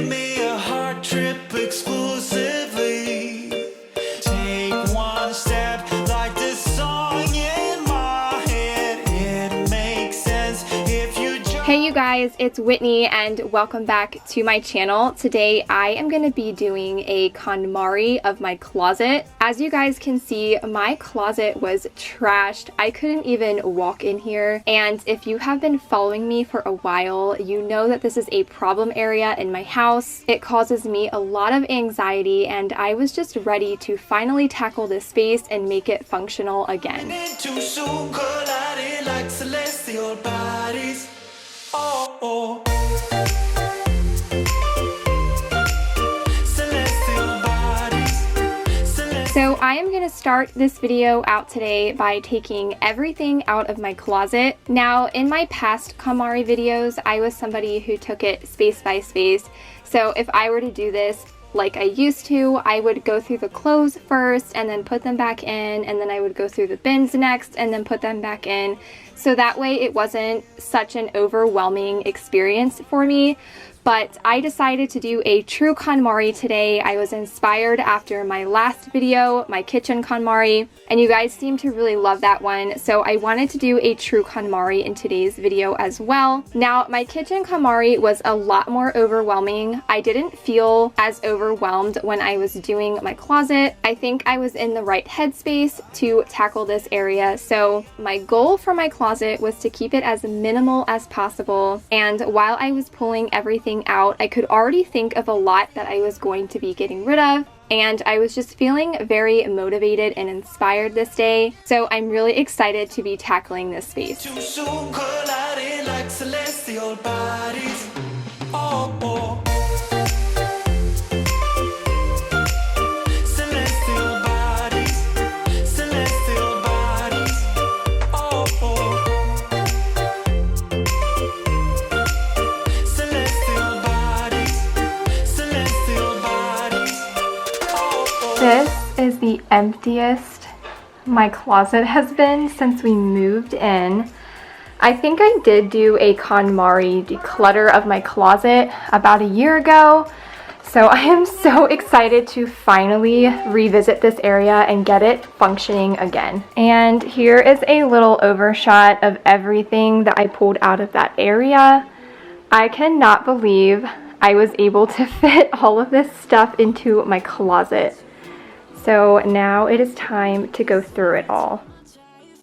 Give me a heart trip exclusively. Take one step like this song in my head. It makes sense if you just... Hey you guys, it's Whitney and welcome back to my channel. Today I am going to be doing a KonMari of my closet. As you guys can see, my closet was trashed. I couldn't even walk in here, and if you have been following me for a while, you know that this is a problem area in my house. It causes me a lot of anxiety, and I was just ready to finally tackle this space and make it functional again. Too soon, colliding like celestial bodies. Oh, oh. Celestial bodies. So I am going to start this video out today by taking everything out of my closet. Now, in my past KonMari videos, I was somebody who took it space by space. So if I were to do this like I used to, I would go through the clothes first and then put them back in, and then I would go through the bins next and then put them back in. So that way it wasn't such an overwhelming experience for me. But I decided to do a true KonMari today. I was inspired after my last video, my kitchen KonMari, and you guys seem to really love that one. So I wanted to do a true KonMari in today's video as well. Now, my kitchen KonMari was a lot more overwhelming. I didn't feel as overwhelmed when I was doing my closet. I think I was in the right headspace to tackle this area. So my goal for my closet was to keep it as minimal as possible. And while I was pulling everything out, I could already think of a lot that I was going to be getting rid of, and I was just feeling very motivated and inspired this day. So I'm really excited to be tackling this space. Too soon, colliding like celestial bodies. Oh, oh. Celestial bodies. Celestial bodies. Oh, oh. Celestial bodies. Celestial bodies. Oh, oh. This is the emptiest my closet has been since we moved in. I think I did do a KonMari declutter of my closet about a year ago. So I am so excited to finally revisit this area and get it functioning again. And here is a little overshot of everything that I pulled out of that area. I cannot believe I was able to fit all of this stuff into my closet. So now it is time to go through it all.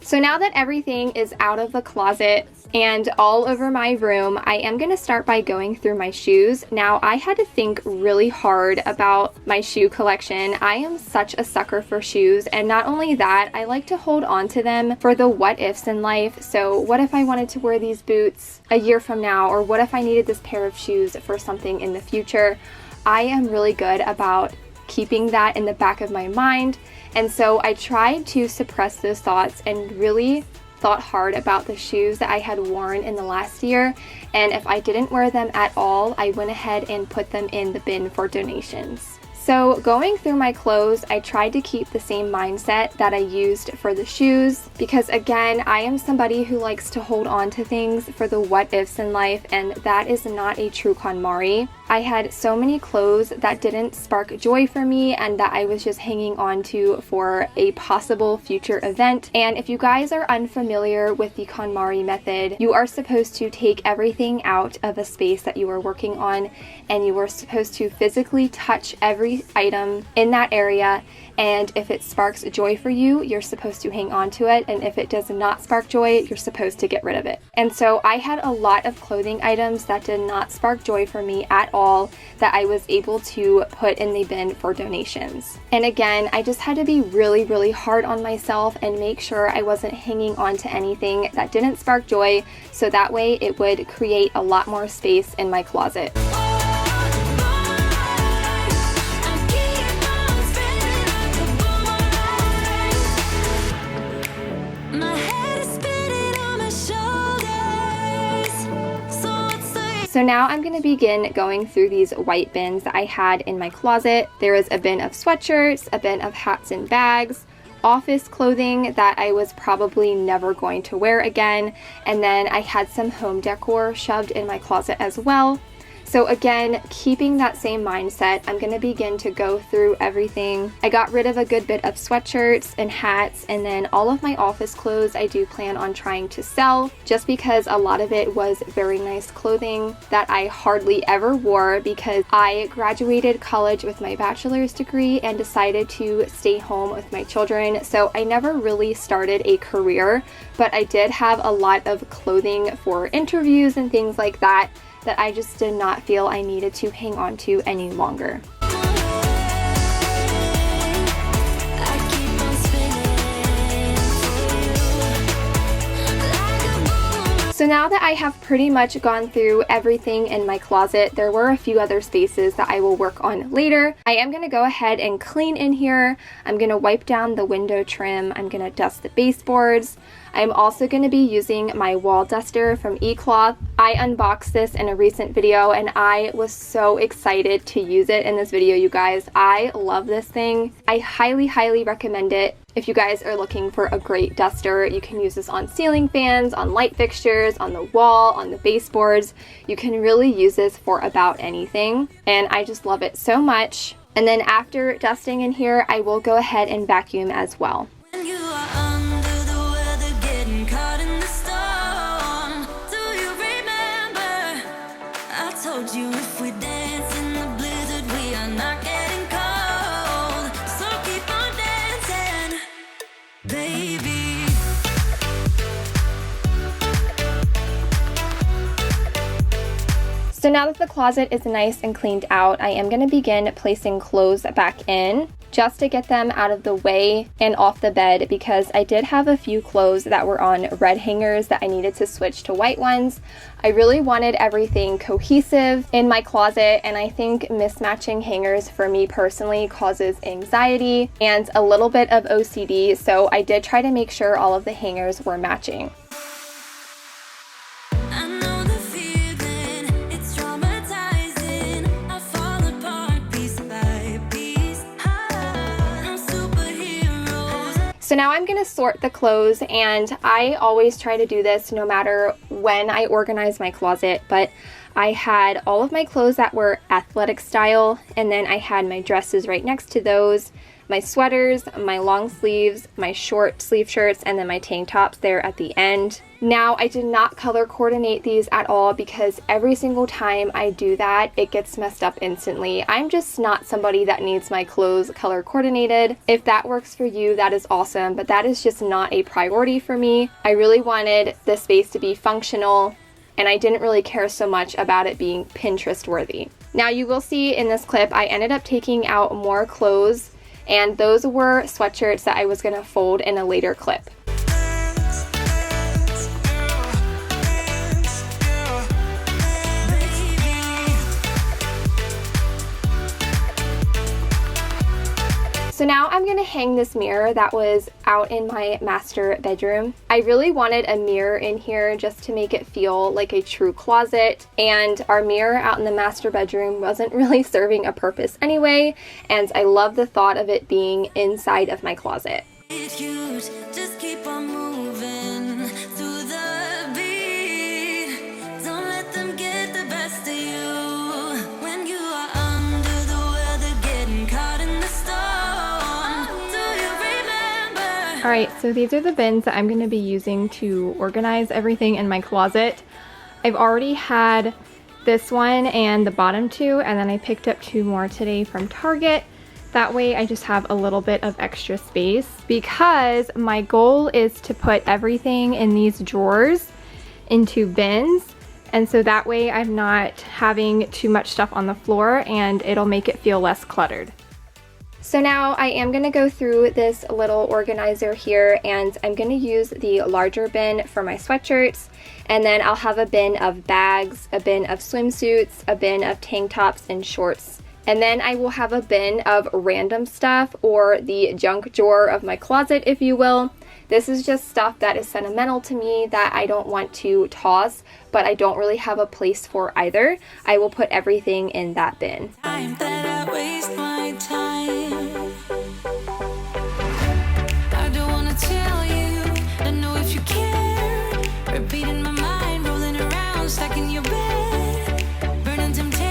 So now that everything is out of the closet and all over my room, I am going to start by going through my shoes. Now, I had to think really hard about my shoe collection. I am such a sucker for shoes, and not only that, I like to hold on to them for the what ifs in life. So what if I wanted to wear these boots a year from now, or what if I needed this pair of shoes for something in the future? I am really good about keeping that in the back of my mind, and so I tried to suppress those thoughts and really thought hard about the shoes that I had worn in the last year, and if I didn't wear them at all, I went ahead and put them in the bin for donations. So going through my clothes, I tried to keep the same mindset that I used for the shoes, because again, I am somebody who likes to hold on to things for the what ifs in life, and that is not a true KonMari. I had so many clothes that didn't spark joy for me and that I was just hanging on to for a possible future event. And if you guys are unfamiliar with the KonMari method, you are supposed to take everything out of a space that you are working on, and you are supposed to physically touch every item in that area, and if it sparks joy for you, you're supposed to hang on to it, and if it does not spark joy, you're supposed to get rid of it. And so I had a lot of clothing items that did not spark joy for me at all that I was able to put in the bin for donations. And again, I just had to be really, really hard on myself and make sure I wasn't hanging on to anything that didn't spark joy, so that way it would create a lot more space in my closet. So now I'm going to begin going through these white bins that I had in my closet. There was a bin of sweatshirts, a bin of hats and bags, office clothing that I was probably never going to wear again, and then I had some home decor shoved in my closet as well. So again, keeping that same mindset, I'm going to begin to go through everything. I got rid of a good bit of sweatshirts and hats, and then all of my office clothes I do plan on trying to sell, just because a lot of it was very nice clothing that I hardly ever wore because I graduated college with my bachelor's degree and decided to stay home with my children. So I never really started a career, but I did have a lot of clothing for interviews and things like that I just did not feel I needed to hang on to any longer. So now that I have pretty much gone through everything in my closet, there were a few other spaces that I will work on later. I am going to go ahead and clean in here. I'm going to wipe down the window trim. I'm going to dust the baseboards. I'm also going to be using my wall duster from eCloth. I unboxed this in a recent video and I was so excited to use it in this video, you guys. I love this thing. I highly recommend it. If you guys are looking for a great duster, you can use this on ceiling fans, on light fixtures, on the wall, on the baseboards. You can really use this for about anything, and I just love it so much. And then after dusting in here, I will go ahead and vacuum as well. When you are under the weather, getting caught in the storm, do you remember? I told you if we dance in the blizzard, we are not getting cold. So keep on dancing, baby. So now that the closet is nice and cleaned out, I am going to begin placing clothes back in just to get them out of the way and off the bed, because I did have a few clothes that were on red hangers that I needed to switch to white ones. I really wanted everything cohesive in my closet, and I think mismatching hangers for me personally causes anxiety and a little bit of OCD, so I did try to make sure all of the hangers were matching. So now I'm going to sort the clothes, and I always try to do this no matter when I organize my closet, but I had all of my clothes that were athletic style, and then I had my dresses right next to those, my sweaters, my long sleeves, my short sleeve shirts, and then my tank tops there at the end. Now, I did not color coordinate these at all because every single time I do that, it gets messed up instantly. I'm just not somebody that needs my clothes color coordinated. If that works for you, that is awesome, but that is just not a priority for me. I really wanted the space to be functional, and I didn't really care so much about it being Pinterest worthy. Now, you will see in this clip, I ended up taking out more clothes, and those were sweatshirts that I was going to fold in a later clip. So now I'm going to hang this mirror that was out in my master bedroom. I really wanted a mirror in here just to make it feel like a true closet, and our mirror out in the master bedroom wasn't really serving a purpose anyway, and I love the thought of it being inside of my closet. It's huge, just keep on moving through the beat. Don't let them get the best of you. When you are under the weather, getting caught in the storm, do you remember? Alright, so these are the bins that I'm going to be using to organize everything in my closet. I've already had this one and the bottom two, and then I picked up two more today from Target. That way I just have a little bit of extra space, because my goal is to put everything in these drawers into bins, and so that way I'm not having too much stuff on the floor and it'll make it feel less cluttered. So now I am going to go through this little organizer here, and I'm going to use the larger bin for my sweatshirts, and then I'll have a bin of bags, a bin of swimsuits, a bin of tank tops and shorts. And then I will have a bin of random stuff, or the junk drawer of my closet, if you will. This is just stuff that is sentimental to me that I don't want to toss, but I don't really have a place for either. I will put everything in that bin. Time that I waste my time. I don't wanna tell you, don't know if you care. Repeating my mind, rolling around, stuck in your bed, burning temptation.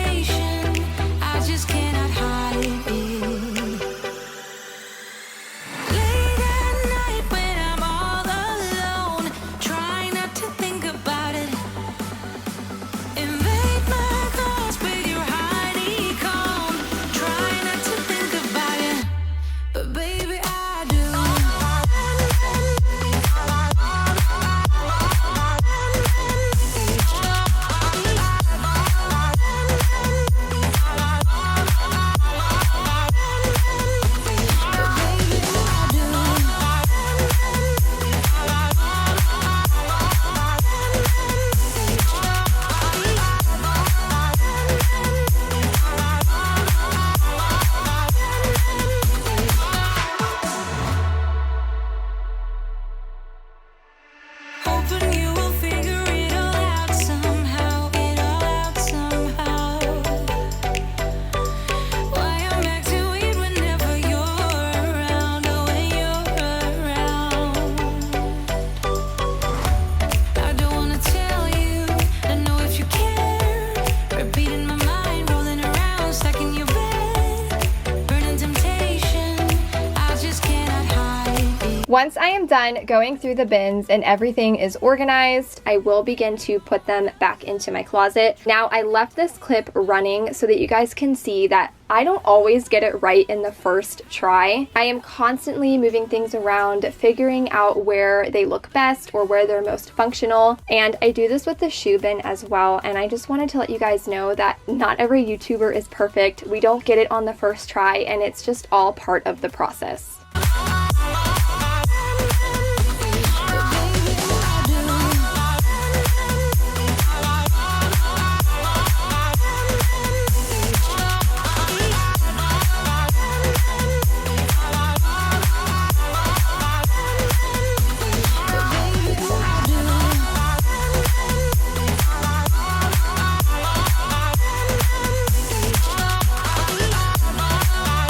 Once I am done going through the bins and everything is organized, I will begin to put them back into my closet. Now, I left this clip running so that you guys can see that I don't always get it right in the first try. I am constantly moving things around, figuring out where they look best or where they're most functional. And I do this with the shoe bin as well. And I just wanted to let you guys know that not every YouTuber is perfect. We don't get it on the first try, and it's just all part of the process.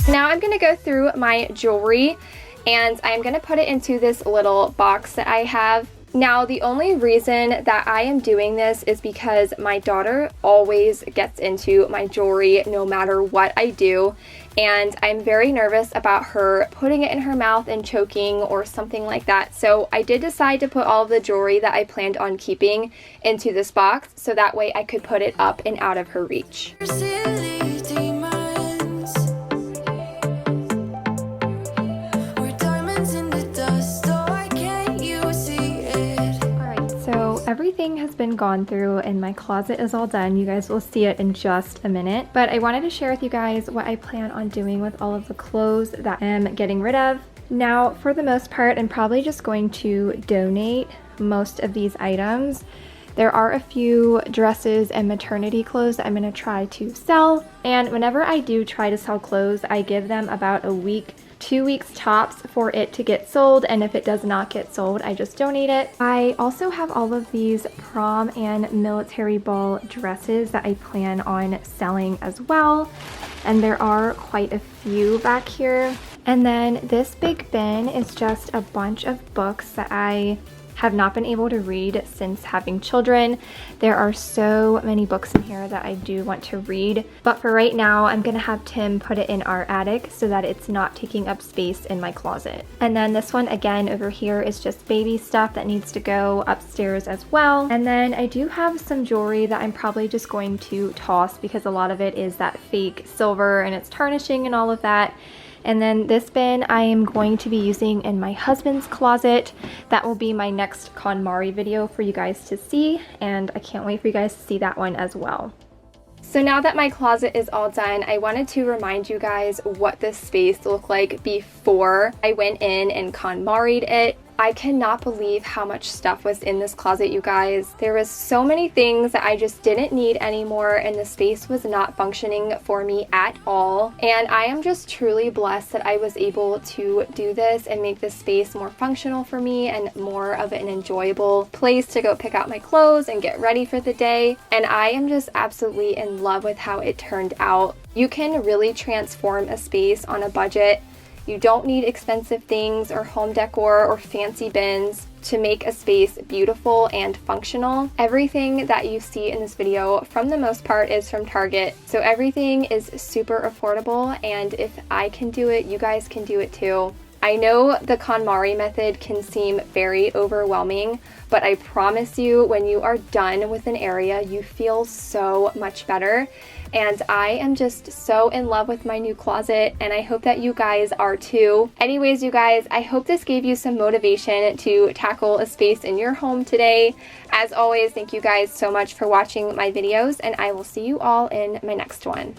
Now I'm going to go through my jewelry, and I'm going to put it into this little box that I have. Now, the only reason that I am doing this is because my daughter always gets into my jewelry no matter what I do, and I'm very nervous about her putting it in her mouth and choking or something like that. So I did decide to put all of the jewelry that I planned on keeping into this box so that way I could put it up and out of her reach. Everything has been gone through and my closet is all done. You guys will see it in just a minute. But I wanted to share with you guys what I plan on doing with all of the clothes that I'm getting rid of. Now, for the most part, I'm probably just going to donate most of these items. There are a few dresses and maternity clothes that I'm going to try to sell. And whenever I do try to sell clothes, I give them about a week, 2 weeks tops for it to get sold, and if it does not get sold, I just donate it. I also have all of these prom and military ball dresses that I plan on selling as well, and there are quite a few back here. And then this big bin is just a bunch of books that I have not been able to read since having children. There are so many books in here that I do want to read, but for right now I'm gonna have Tim put it in our attic so that it's not taking up space in my closet. And then this one again over here is just baby stuff that needs to go upstairs as well. And then I do have some jewelry that I'm probably just going to toss because a lot of it is that fake silver and it's tarnishing and all of that. And then this bin I am going to be using in my husband's closet. That will be my next KonMari video for you guys to see, and I can't wait for you guys to see that one as well. So now that my closet is all done, I wanted to remind you guys what this space looked like before I went in and KonMari'd it. I cannot believe how much stuff was in this closet, you guys. There was so many things that I just didn't need anymore, and the space was not functioning for me at all. And I am just truly blessed that I was able to do this and make this space more functional for me and more of an enjoyable place to go pick out my clothes and get ready for the day. And I am just absolutely in love with how it turned out. You can really transform a space on a budget. You don't need expensive things or home decor or fancy bins to make a space beautiful and functional. Everything that you see in this video, from the most part, is from Target. So everything is super affordable, and if I can do it, you guys can do it too. I know the KonMari method can seem very overwhelming, but I promise you, when you are done with an area, you feel so much better. And I am just so in love with my new closet, and I hope that you guys are too. Anyways, you guys, I hope this gave you some motivation to tackle a space in your home today. As always, thank you guys so much for watching my videos, and I will see you all in my next one.